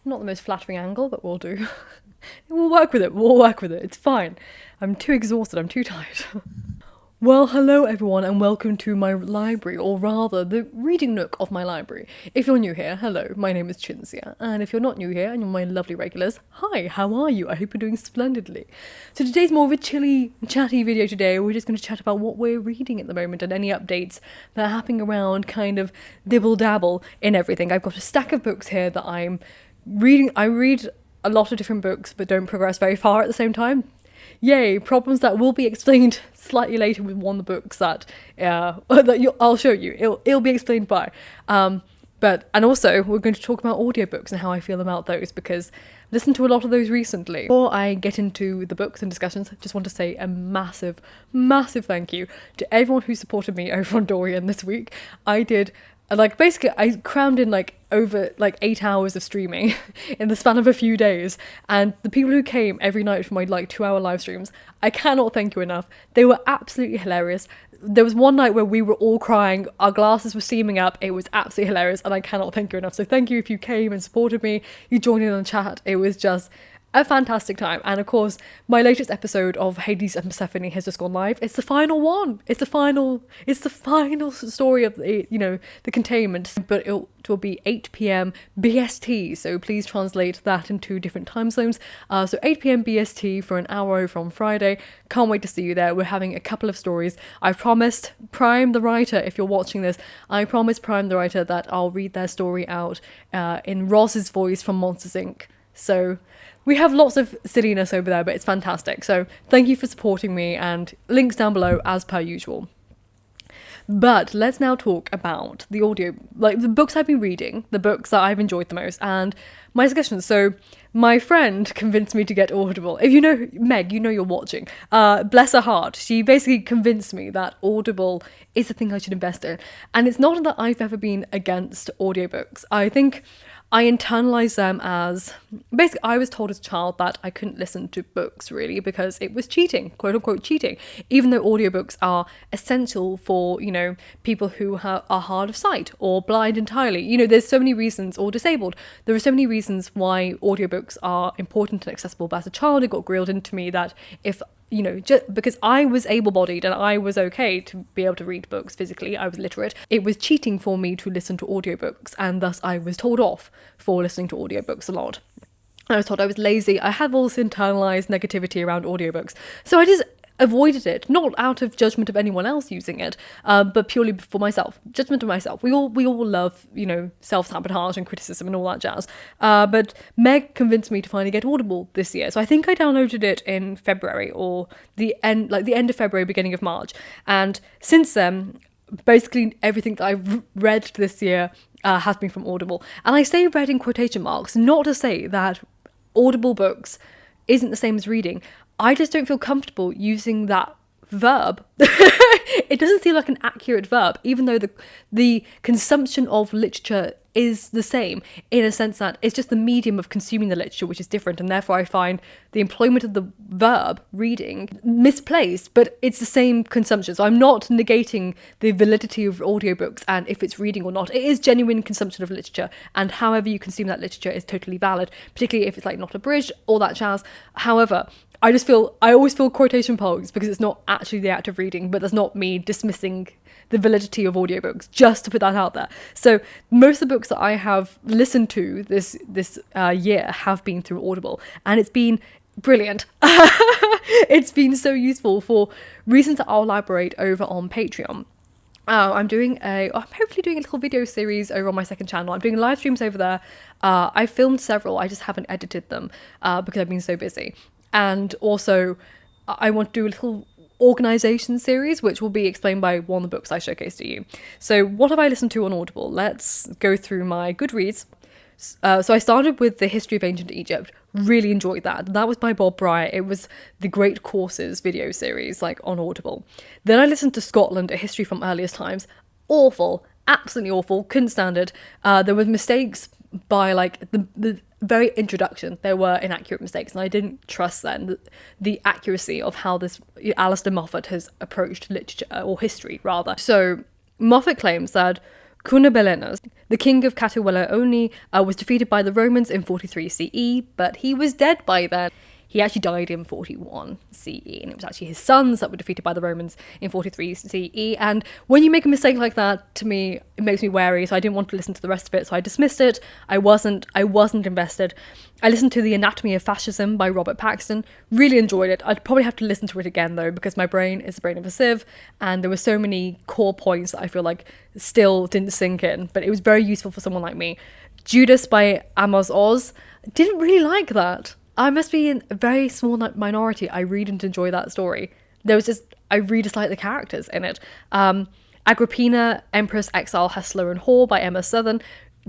Not the most flattering angle, but we'll do. We'll work with it. It's fine. I'm too exhausted. I'm too tired. Well, hello everyone and welcome to my library, or rather, the reading nook of my library. If you're new here, hello, my name is Chinzia, and if you're not new here and you're my lovely regulars, hi, how are you? I hope you're doing splendidly. So today's more of a chilly, chatty video today. We're just going to chat about what we're reading at the moment and any updates that are happening around, kind of dibble-dabble in everything. I've got a stack of books here that I'm reading. I read a lot of different books, but don't progress very far at the same time. Yay, problems that will be explained slightly later with one of the books that I'll show you. It'll be explained by. And also we're going to talk about audiobooks and how I feel about those, because I've listened to a lot of those recently. Before I get into the books and discussions, I just want to say a massive, massive thank you to everyone who supported me over on Dorian this week. I crammed in over 8 hours of streaming in the span of a few days, and the people who came every night for my 2-hour live streams, I cannot thank you enough. They were absolutely hilarious. There was one night where we were all crying, our glasses were steaming up, it was absolutely hilarious, and I cannot thank you enough. So thank you if you came and supported me, you joined in on the chat. It was just a fantastic time. And of course, my latest episode of Hades and Persephone has just gone live. It's the final one. It's the final story of the containment. But it will be 8 p.m. BST. So please translate that into different time zones. So 8 p.m. BST for an hour from Friday. Can't wait to see you there. We're having a couple of stories. I promised Prime the writer, if you're watching this, I promised Prime the writer that I'll read their story out in Roz's voice from Monsters Inc. So we have lots of silliness over there, but it's fantastic. So thank you for supporting me, and links down below as per usual. But let's now talk about the the books I've been reading, the books that I've enjoyed the most, and my discussions. So my friend convinced me to get Audible. If you know Meg, you know you're watching. Bless her heart. She basically convinced me that Audible is the thing I should invest in. And it's not that I've ever been against audiobooks. I think I internalised them as, basically I was told as a child that I couldn't listen to books really because it was cheating, quote unquote cheating, even though audiobooks are essential for, people who are hard of sight or blind entirely. There's so many reasons, or disabled. There are so many reasons why audiobooks are important and accessible, but as a child it got grilled into me that if just because I was able-bodied and I was okay to be able to read books physically, I was literate, it was cheating for me to listen to audiobooks, and thus I was told off for listening to audiobooks a lot. I was told I was lazy. I had all this internalized negativity around audiobooks. So I just avoided it, not out of judgment of anyone else using it, but purely for myself, judgment of myself. We all love, self-sabotage and criticism and all that jazz. But Meg convinced me to finally get Audible this year. So I think I downloaded it in February, or the end of February, beginning of March. And since then, basically everything that I've read this year has been from Audible. And I say read in quotation marks, not to say that Audible books isn't the same as reading. I just don't feel comfortable using that verb. It doesn't seem like an accurate verb, even though the consumption of literature is the same, in a sense that it's just the medium of consuming the literature which is different, and therefore I find the employment of the verb reading misplaced, but it's the same consumption. So I'm not negating the validity of audiobooks and if it's reading or not. It is genuine consumption of literature, and however you consume that literature is totally valid, particularly if it's not abridged, all that jazz. However, I always feel quotation marks because it's not actually the act of reading, but that's not me dismissing the validity of audiobooks, just to put that out there. So most of the books that I have listened to this year have been through Audible, and it's been brilliant. It's been so useful for reasons that I'll elaborate over on Patreon. I'm hopefully doing a little video series over on my second channel. I'm doing live streams over there. I filmed several, I just haven't edited them because I've been so busy. And also, I want to do a little organisation series, which will be explained by one of the books I showcased to you. So what have I listened to on Audible? Let's go through my Goodreads. So I started with the History of Ancient Egypt. Really enjoyed that. That was by Bob Bryar. It was the Great Courses video series, on Audible. Then I listened to Scotland, A History from Earliest Times. Awful. Absolutely awful. Couldn't stand it. There were mistakes by the very introduction. There were inaccurate mistakes, and I didn't trust then the accuracy of how this Alistair Moffat has approached literature, or history rather. So Moffat claims that Cunobelinus, the king of Catuvellauni, was defeated by the Romans in 43 CE, but he was dead by then. He actually died in 41 CE, and it was actually his sons that were defeated by the Romans in 43 CE. And when you make a mistake like that, to me, it makes me wary, so I didn't want to listen to the rest of it, so I dismissed it. I wasn't invested. I listened to The Anatomy of Fascism by Robert Paxton, really enjoyed it. I'd probably have to listen to it again, though, because my brain is the brain of a sieve, and there were so many core points that I feel like still didn't sink in, but it was very useful for someone like me. Judas by Amos Oz, didn't really like that. I must be in a very small minority. I really didn't enjoy that story. I really disliked the characters in it. Agrippina, Empress, Exile, Hustler and Whore by Emma Southern.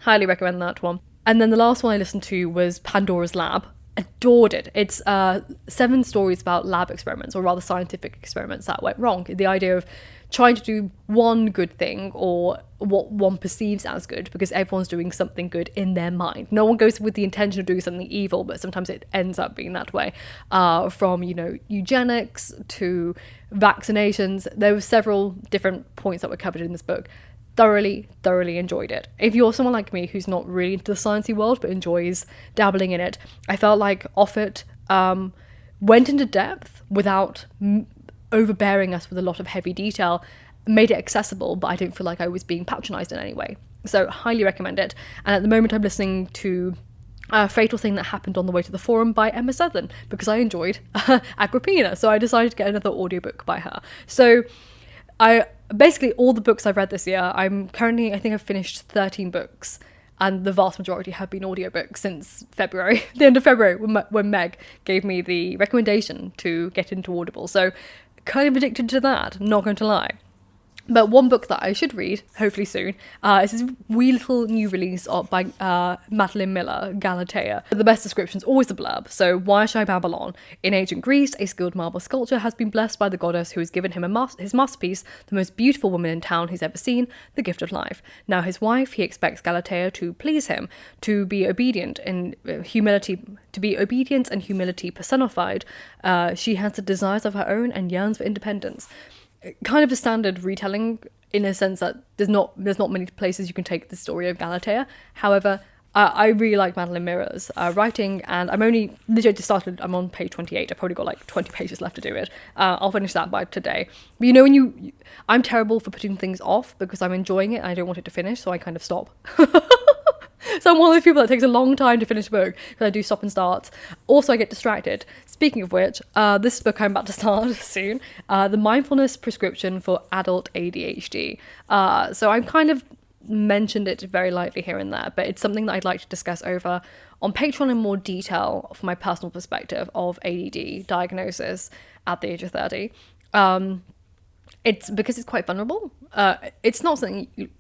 Highly recommend that one. And then the last one I listened to was Pandora's Lab. Adored it. It's 7 stories about lab experiments, or rather scientific experiments that went wrong. The idea of trying to do one good thing, or what one perceives as good, because everyone's doing something good in their mind. No one goes with the intention of doing something evil, but sometimes it ends up being that way. From, eugenics to vaccinations. There were several different points that were covered in this book. Thoroughly enjoyed it. If you're someone like me who's not really into the sciencey world but enjoys dabbling in it, I felt like Offit went into depth without overbearing us with a lot of heavy detail, made it accessible, but I didn't feel like I was being patronised in any way. So highly recommend it. And at the moment I'm listening to A Fatal Thing That Happened on the Way to the Forum by Emma Southern, because I enjoyed Agrippina, so I decided to get another audiobook by her. So basically all the books I've read this year, I think I've finished 13 books, and the vast majority have been audiobooks since February, the end of February, when Meg gave me the recommendation to get into Audible. So kind of addicted to that, not going to lie. But one book that I should read, hopefully soon, is this wee little new release by Madeline Miller, Galatea. The best description's always the blurb. So, why shy Babylon? In ancient Greece, a skilled marble sculptor has been blessed by the goddess who has given him his masterpiece, the most beautiful woman in town he's ever seen, the gift of life. Now his wife, he expects Galatea to please him, to be obedient and humility personified. She has the desires of her own and yearns for independence. Kind of a standard retelling, in a sense that there's not many places you can take the story of Galatea. However, I really like Madeline Miller's writing, and I'm only literally just started. I'm on page 28. I've probably got like 20 pages left to do it. I'll finish that by today. But when I'm terrible for putting things off because I'm enjoying it and I don't want it to finish, so I kind of stop. So I'm one of those people that takes a long time to finish a book, because I do stop and start. Also, I get distracted. Speaking of which, this book I'm about to start soon, The Mindfulness Prescription for Adult ADHD. So I've kind of mentioned it very lightly here and there, but it's something that I'd like to discuss over on Patreon in more detail from my personal perspective of ADD diagnosis at the age of 30. It's because it's quite vulnerable. It's not something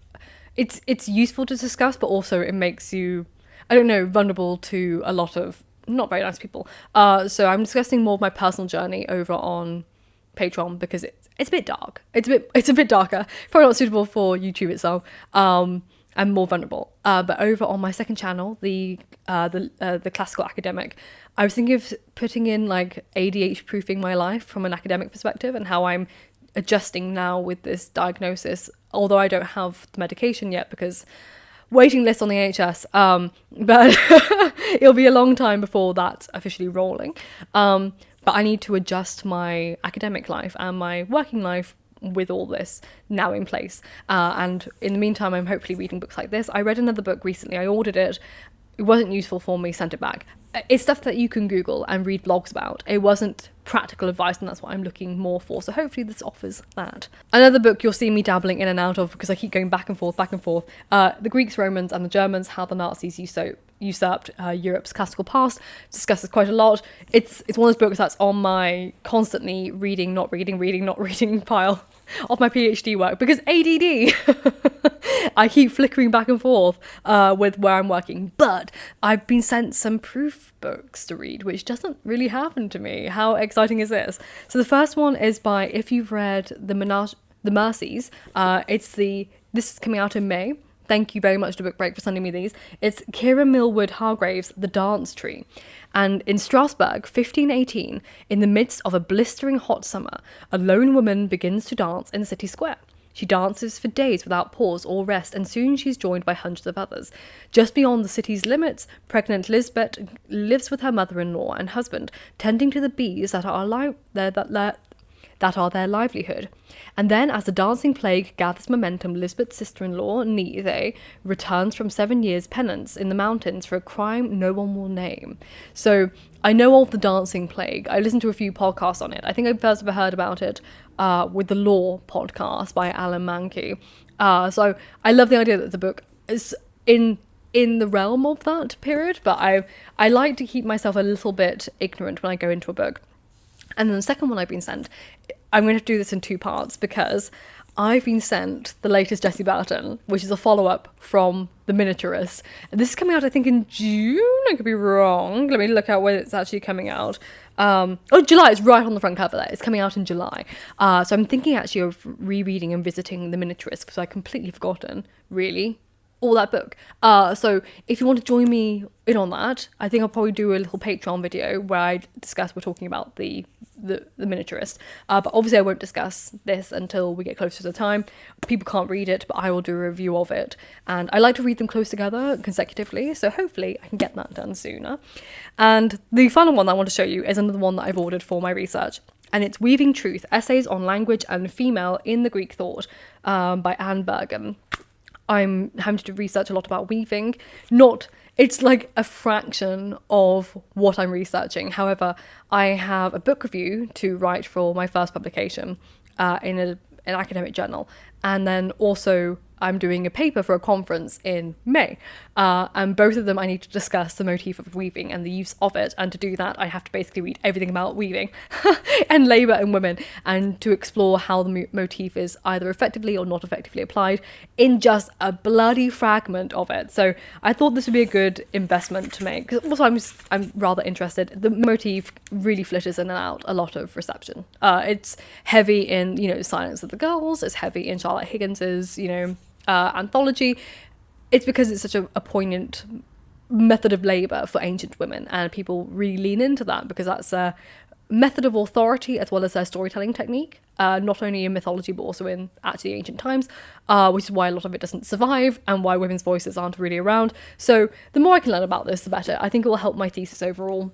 it's useful to discuss, but also it makes you, vulnerable to a lot of not very nice people. So I'm discussing more of my personal journey over on Patreon, because it's a bit dark. It's a bit darker. Probably not suitable for YouTube itself. And more vulnerable. But over on my second channel, the classical academic, I was thinking of putting in like ADHD proofing my life from an academic perspective, and how I'm adjusting now with this diagnosis, although I don't have the medication yet because waiting list on the NHS, but it'll be a long time before that's officially rolling. But I need to adjust my academic life and my working life with all this now in place. And in the meantime, I'm hopefully reading books like this. I read another book recently. I ordered it. It wasn't useful for me, sent it back. It's stuff that you can Google and read blogs about. It wasn't practical advice, and that's what I'm looking more for. So hopefully this offers that. Another book you'll see me dabbling in and out of, because I keep going back and forth. The Greeks, Romans and the Germans, How the Nazis Usurped Europe's Classical Past. Discusses quite a lot. It's one of those books that's on my constantly reading, not reading pile of my PhD work, because ADD. I keep flickering back and forth with where I'm working, but I've been sent some proof books to read, which doesn't really happen to me. How exciting is this? So the first one is by, if you've read The Mercies, this is coming out in May. Thank you very much to Book Break for sending me these. It's Kira Millwood Hargrave's The Dance Tree. And in Strasbourg, 1518, in the midst of a blistering hot summer, a lone woman begins to dance in the city square. She dances for days without pause or rest, and soon she's joined by hundreds of others. Just beyond the city's limits, pregnant Lisbeth lives with her mother-in-law and husband, tending to the bees that are their livelihood. And then, as the dancing plague gathers momentum, Lisbeth's sister-in-law, Nithe, returns from 7 years' penance in the mountains for a crime no one will name. So, I know of the dancing plague. I listened to a few podcasts on it. I think I first ever heard about it with the Law podcast by Alan Mankey. So, I love the idea that the book is in the realm of that period, but I like to keep myself a little bit ignorant when I go into a book. And then the second one I've been sent, I'm going to do this in 2 parts because I've been sent the latest Jessie Burton, which is a follow-up from The Miniaturist. And this is coming out, I think, in June. I could be wrong. Let me look out when it's actually coming out. July. It's right on the front cover there. It's coming out in July. So I'm thinking actually of rereading and visiting The Miniaturist because I'd completely forgotten, really, all that book. So if you want to join me in on that, I think I'll probably do a little Patreon video where I discuss, we're talking about the Miniaturist. But obviously I won't discuss this until we get closer to the time. People can't read it, but I will do a review of it. And I like to read them close together consecutively, so hopefully I can get that done sooner. And the final one I want to show you is another one that I've ordered for my research. And it's Weaving Truth, Essays on Language and Female in the Greek Thought by Anne Bergen. I'm having to do research a lot about weaving. It's like a fraction of what I'm researching. However, I have a book review to write for my first publication in an academic journal. And then also I'm doing a paper for a conference in May. And both of them I need to discuss the motif of weaving and the use of it. And to do that, I have to basically read everything about weaving and labour and women, and to explore how the motif is either effectively or not effectively applied in just a bloody fragment of it. So I thought this would be a good investment to make. Also, I'm rather interested. The motif really flitters in and out a lot of reception. It's heavy in, Silence of the Girls. It's heavy in Charlotte Higgins's, anthology. It's because it's such a poignant method of labour for ancient women, and people really lean into that because that's a method of authority as well as their storytelling technique, not only in mythology but also in actually ancient times, which is why a lot of it doesn't survive and why women's voices aren't really around. So the more I can learn about this, the better. I think it will help my thesis overall.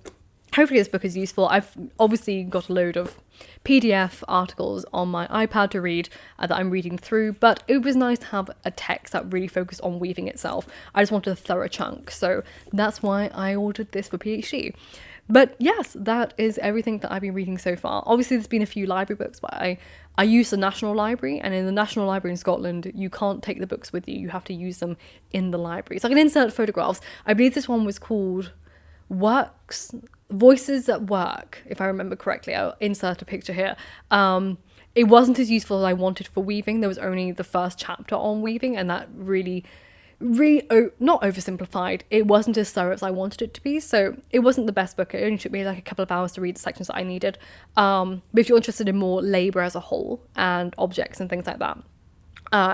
Hopefully this book is useful. I've obviously got a load of PDF articles on my iPad to read that I'm reading through, but it was nice to have a text that really focused on weaving itself. I just wanted a thorough chunk, so that's why I ordered this for PhD. But yes, that is everything that I've been reading so far. Obviously there's been a few library books, but I use the National Library, and in the National Library in Scotland, you can't take the books with you. You have to use them in the library. So I can insert photographs. I believe this one was called Voices at Work, if I remember correctly. I'll insert a picture here. It wasn't as useful as I wanted for weaving. There was only the first chapter on weaving, and that really not oversimplified. It wasn't as thorough as I wanted it to be, so it wasn't the best book. It only took me like a couple of hours to read the sections that I needed. But if you're interested in more labour as a whole and objects and things like that,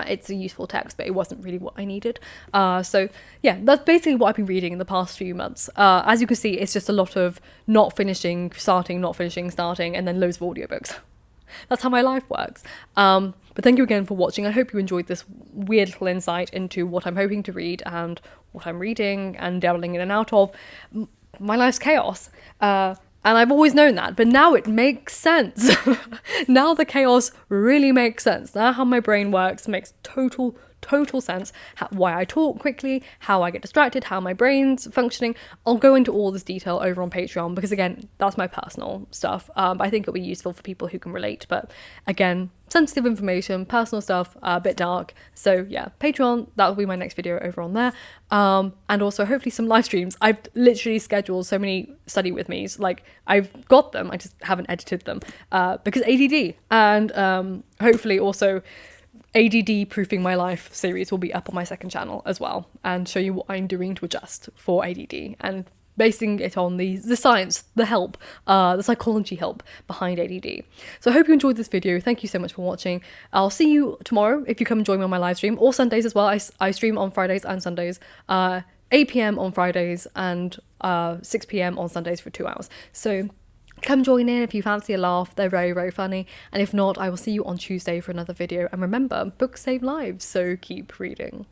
it's a useful text, but it wasn't really what I needed. So yeah, that's basically what I've been reading in the past few months. As you can see, it's just a lot of not finishing, starting, and then loads of audiobooks. That's how my life works. But thank you again for watching. I hope you enjoyed this weird little insight into what I'm hoping to read and what I'm reading and dabbling in and out of. My life's chaos. And I've always known that, but now it makes sense. Now the chaos really makes sense. Now how my brain works makes total sense. Why I talk quickly, how I get distracted, how my brain's functioning. I'll go into all this detail over on Patreon because, again, that's my personal stuff. But I think it'll be useful for people who can relate. But again, sensitive information, personal stuff, a bit dark. So yeah, Patreon, that'll be my next video over on there. And also hopefully some live streams. I've literally scheduled so many study with me's. Like, I've got them, I just haven't edited them because ADD. And hopefully also ADD Proofing My Life series will be up on my second channel as well, and show you what I'm doing to adjust for ADD and basing it on the science, the help, the psychology help behind ADD. So I hope you enjoyed this video. Thank you so much for watching. I'll see you tomorrow if you come and join me on my live stream, or Sundays as well. I stream on Fridays and Sundays, 8 PM on Fridays and 6 PM on Sundays for 2 hours. So Come join in if you fancy a laugh. They're very, very funny. And if not, I will see you on Tuesday for another video. And remember, books save lives, so keep reading.